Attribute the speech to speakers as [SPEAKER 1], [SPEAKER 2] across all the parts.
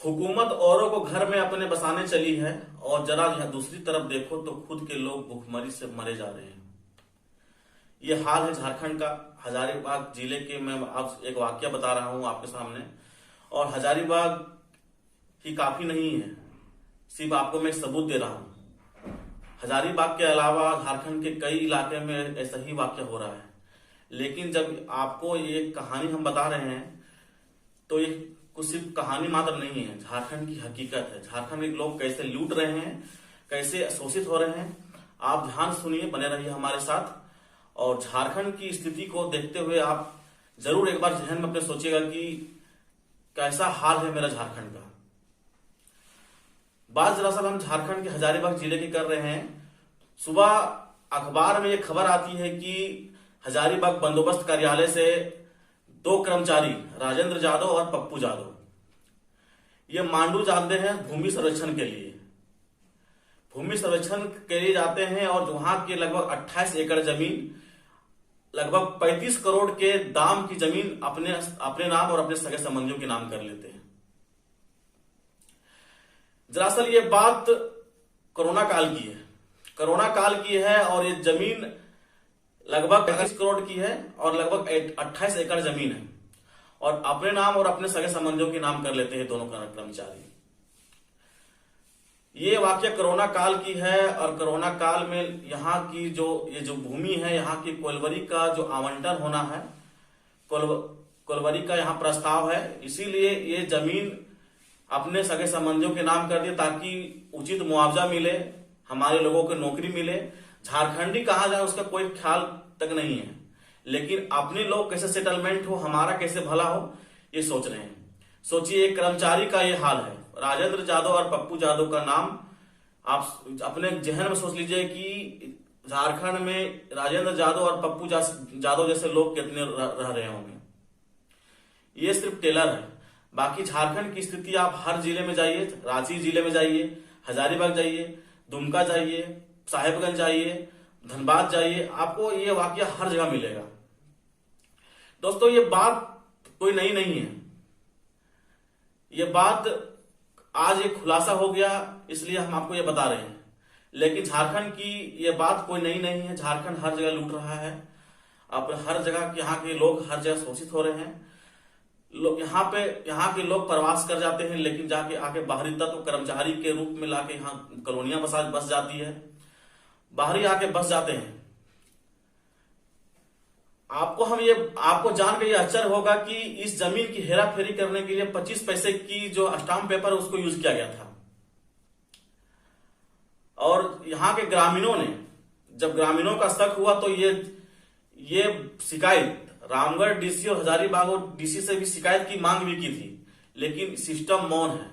[SPEAKER 1] हुकूमत औरों को घर में अपने बसाने चली है और जरा यहाँ दूसरी तरफ देखो तो खुद के लोग भूखमरी से मरे जा रहे हैं। ये हाल है झारखंड का। हजारीबाग जिले के मैं आप एक वाकया बता रहा हूं आपके सामने। और हजारीबाग ही काफी नहीं है, सिर्फ आपको मैं सबूत दे रहा हूं। हजारीबाग के अलावा झारखंड के कई इलाके में ऐसा ही वाकया हो रहा है। लेकिन जब आपको ये कहानी हम बता रहे हैं तो ये कुछ सिर्फ कहानी मात्र नहीं है, झारखंड की हकीकत है। झारखंड के लोग कैसे लूट रहे हैं, कैसे शोषित हो रहे हैं। आप ध्यान सुनिए, बने रहिए हमारे साथ। और झारखंड की स्थिति को देखते हुए आप जरूर एक बार जहन में अपने सोचिएगा कि कैसा हाल है मेरा झारखंड का। बात दरअसल हम झारखंड के हजारीबाग जिले की कर रहे हैं। सुबह अखबार में एक खबर आती है कि हजारीबाग बंदोबस्त कार्यालय से 2 कर्मचारी राजेंद्र यादव और पप्पू यादव ये मांडू जाते हैं भूमि सर्वेक्षण के लिए। भूमि सर्वेक्षण के लिए जाते हैं और वहां के लगभग 28 एकड़ जमीन, लगभग 35 करोड़ के दाम की जमीन अपने नाम और अपने सगे संबंधियों के नाम कर लेते हैं। दरअसल ये बात कोरोना काल की है। कोरोना काल की है और ये जमीन लगभग 35 करोड़ की है और लगभग 28 एकड़ जमीन है और अपने नाम और अपने सगे संबंधियों के नाम कर लेते हैं दोनों कर्मचारी। ये वाकया कोरोना काल की है और कोरोना काल में यहाँ की ये जो भूमि है, यहाँ की कोलवरी का जो आवंटन होना है, कोलवरी का यहाँ प्रस्ताव है, इसीलिए ये जमीन अपने सगे संबंधियों के नाम कर दिए ताकि उचित मुआवजा मिले, हमारे लोगों को नौकरी मिले। झारखंडी कहा जाए उसका कोई ख्याल तक नहीं है, लेकिन अपने लोग कैसे सेटलमेंट हो, हमारा कैसे भला हो, ये सोच रहे हैं। सोचिए एक कर्मचारी का ये हाल है। राजेंद्र यादव और पप्पू यादव का नाम आप अपने जहन में सोच लीजिए कि झारखंड में राजेंद्र यादव और पप्पू यादव जैसे लोग कितने रह रहे होंगे। ये सिर्फ टेलर है। बाकी झारखंड की स्थिति आप हर जिले में जाइए, रांची जिले में जाइए, हजारीबाग जाइए, दुमका जाइए, साहेबगंज जाइए, धनबाद जाइए, आपको ये वाकया हर जगह मिलेगा। दोस्तों ये बात कोई नई नहीं है। ये बात आज एक खुलासा हो गया, इसलिए हम आपको ये बता रहे हैं। लेकिन झारखंड की ये बात कोई नई नहीं है। झारखंड हर जगह लूट रहा है। अब हर जगह यहाँ के लोग हर जगह शोषित हो रहे हैं। यहाँ के लोग प्रवास कर जाते हैं, लेकिन जाके आके बाहरी तत्व कर्मचारी के रूप में लाके यहाँ कॉलोनियां बस जाती है, बाहरी आके बस जाते हैं। आपको जान के ये आश्चर्य होगा कि इस जमीन की हेरा फेरी करने के लिए 25 पैसे की जो स्टाम्प पेपर उसको यूज किया गया था। और यहाँ के ग्रामीणों ने, जब ग्रामीणों का शक हुआ तो ये शिकायत रामगढ़ डीसी और हजारीबाग डीसी से भी शिकायत की मांग भी की थी, लेकिन सिस्टम मौन है।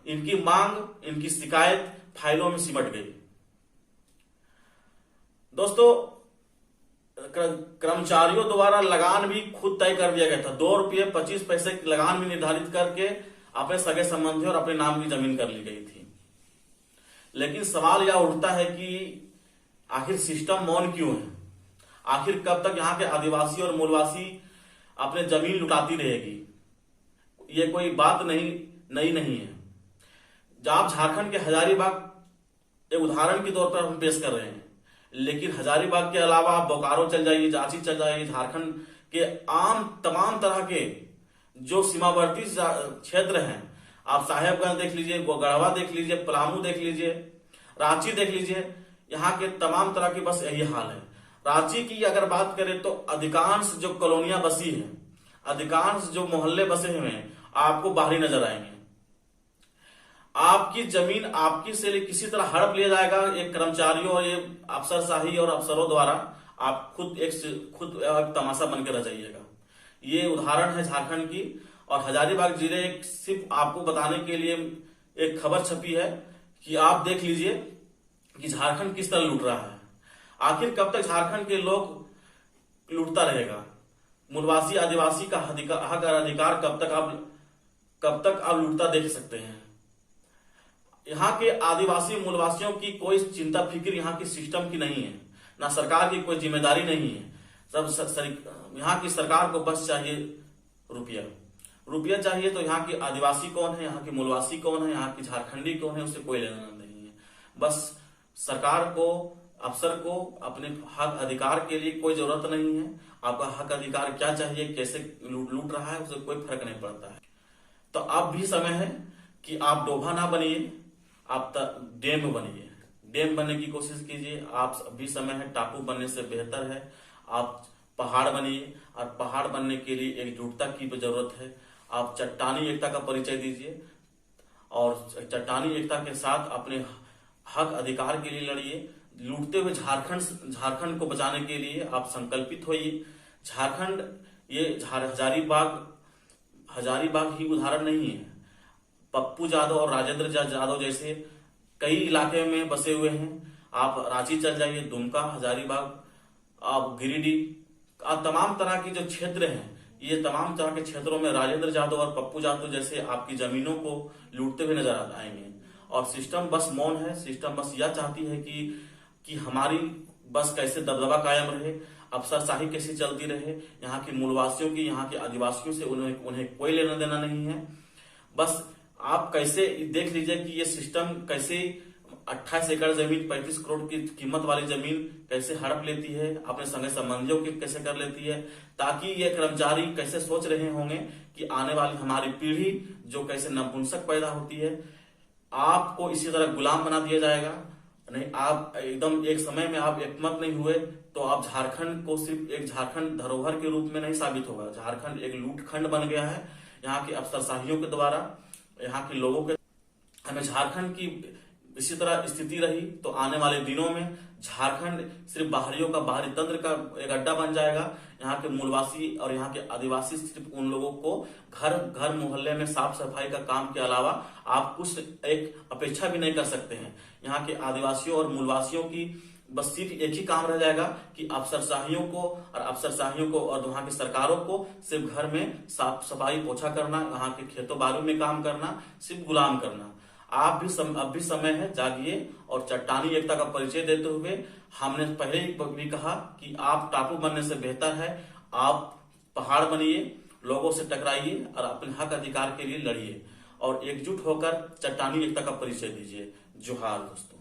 [SPEAKER 1] इनकी मांग, इनकी शिकायत फाइलों में सिमट गई। दोस्तों कर्मचारियों द्वारा लगान भी खुद तय कर दिया गया था। 2 रुपये 25 पैसे की लगान भी निर्धारित करके अपने सगे संबंधी और अपने नाम की जमीन कर ली गई थी। लेकिन सवाल यह उठता है कि आखिर सिस्टम मौन क्यों है? आखिर कब तक यहाँ के आदिवासी और मूलवासी अपने जमीन लुटाती रहेगी? ये कोई बात नई नहीं है। जब झारखंड के हजारीबाग एक उदाहरण के तौर पर हम पेश कर रहे हैं, लेकिन हजारीबाग के अलावा आप बोकारो चल जाइए, झांसी चल जाइए, झारखंड के तमाम तरह के जो सीमावर्ती क्षेत्र हैं, आप साहेबगंज देख लीजिए, गढ़वा देख लीजिए, पलामू देख लीजिए, रांची देख लीजिए, यहाँ के तमाम तरह की बस यही हाल है। रांची की अगर बात करें तो अधिकांश जो कॉलोनियां बसी हैं, अधिकांश जो मोहल्ले बसे हुए हैं, आपको बाहरी नजर आएंगे। आपकी जमीन आपकी से किसी तरह हड़प लिया जाएगा एक कर्मचारियों और ये अफसरशाही और अफसरों द्वारा। आप खुद एक तमाशा बनकर रह जाइएगा। ये उदाहरण है झारखंड की। और हजारीबाग जिले सिर्फ आपको बताने के लिए एक खबर छपी है कि आप देख लीजिए कि झारखंड किस तरह लूट रहा है। आखिर कब तक झारखंड के लोग लूटता रहेगा? मूलवासी आदिवासी का हक और अधिकार कब तक आप लूटता देख सकते हैं? यहाँ के आदिवासी मूलवासियों की कोई चिंता फिक्र यहाँ की सिस्टम की नहीं है, ना सरकार की कोई जिम्मेदारी नहीं है। सब यहाँ की सरकार को बस चाहिए रुपया। रुपया चाहिए तो यहाँ के आदिवासी कौन है, यहाँ के मूलवासी कौन है, यहाँ की झारखंडी कौन है, उससे कोई लेना नहीं है। बस सरकार को, अफसर को अपने हक अधिकार के लिए कोई जरूरत नहीं है। आपका हक अधिकार क्या चाहिए, कैसे लूट रहा है, उसे कोई फर्क नहीं पड़ता है। तो अब भी समय है कि आप डोभा ना बनिए, आप डैम बनिए, डैम बनने की कोशिश कीजिए। आप भी समय है, टापू बनने से बेहतर है आप पहाड़ बनिए, और पहाड़ बनने के लिए एकजुटता की जरूरत है। आप चट्टानी एकता का परिचय दीजिए और चट्टानी एकता के साथ अपने हक अधिकार के लिए लड़िए। लूटते हुए झारखंड को बचाने के लिए आप संकल्पित होइए। झारखंड ये हजारीबाग ही उदाहरण नहीं है। पप्पू यादव और राजेंद्र यादव जैसे कई इलाके में बसे हुए हैं। आप रांची चल जाइए, दुमका, हजारीबाग, आप गिरिडीह, आप तमाम तरह के जो क्षेत्र हैं, ये तमाम तरह के क्षेत्रों में राजेंद्र यादव और पप्पू यादव जैसे आपकी जमीनों को लूटते हुए नजर आएंगे। और सिस्टम बस मौन है। सिस्टम बस यह चाहती है कि हमारी बस कैसे दबदबा कायम रहे, अफसरशाही कैसे चलती रहे। यहाँ के मूलवासियों की, यहाँ के आदिवासियों से उन्हें कोई लेना देना नहीं है। बस आप कैसे देख लीजिए कि ये सिस्टम कैसे 28 एकड़ जमीन, 35 करोड़ की कीमत वाली जमीन कैसे हड़प लेती है, अपने संगे संबंधियों के कैसे कर लेती है, ताकि ये कर्मचारी कैसे सोच रहे होंगे कि आने वाली हमारी पीढ़ी जो कैसे नपुंसक पैदा होती है, आपको इसी तरह गुलाम बना दिया जाएगा। नहीं, आप एकदम एक समय में आप एकमत नहीं हुए तो आप झारखंड को सिर्फ एक झारखंड धरोहर के रूप में नहीं साबित होगा। झारखंड एक लूटखंड बन गया है यहाँ के अफसरशाहियों के द्वारा, यहाँ के लोगों के। हमें झारखंड की इसी तरह स्थिति रही तो आने वाले दिनों में झारखंड सिर्फ बाहरियों का, बाहरी तंत्र का एक अड्डा बन जाएगा। यहाँ के मूलवासी और यहाँ के आदिवासी सिर्फ उन लोगों को घर घर मोहल्ले में साफ सफाई का काम के अलावा आप कुछ एक अपेक्षा भी नहीं कर सकते हैं। यहाँ के आदिवासियों और मूलवासियों की बस सिर्फ एक ही काम रह जाएगा कि अफसरशाहियों को और वहां की सरकारों को सिर्फ घर में साफ सफाई, पोछा करना, वहां के खेतों बाड़ियों में काम करना, सिर्फ गुलाम करना। अब भी समय है, जागिए। और चट्टानी एकता का परिचय देते हुए हमने पहले ही भी कहा कि आप टापू बनने से बेहतर है आप पहाड़ बनिए, लोगों से टकराइए और अपने हक अधिकार के लिए लड़िए और एकजुट होकर चट्टानी एकता का परिचय दीजिए। जोहार दोस्तों।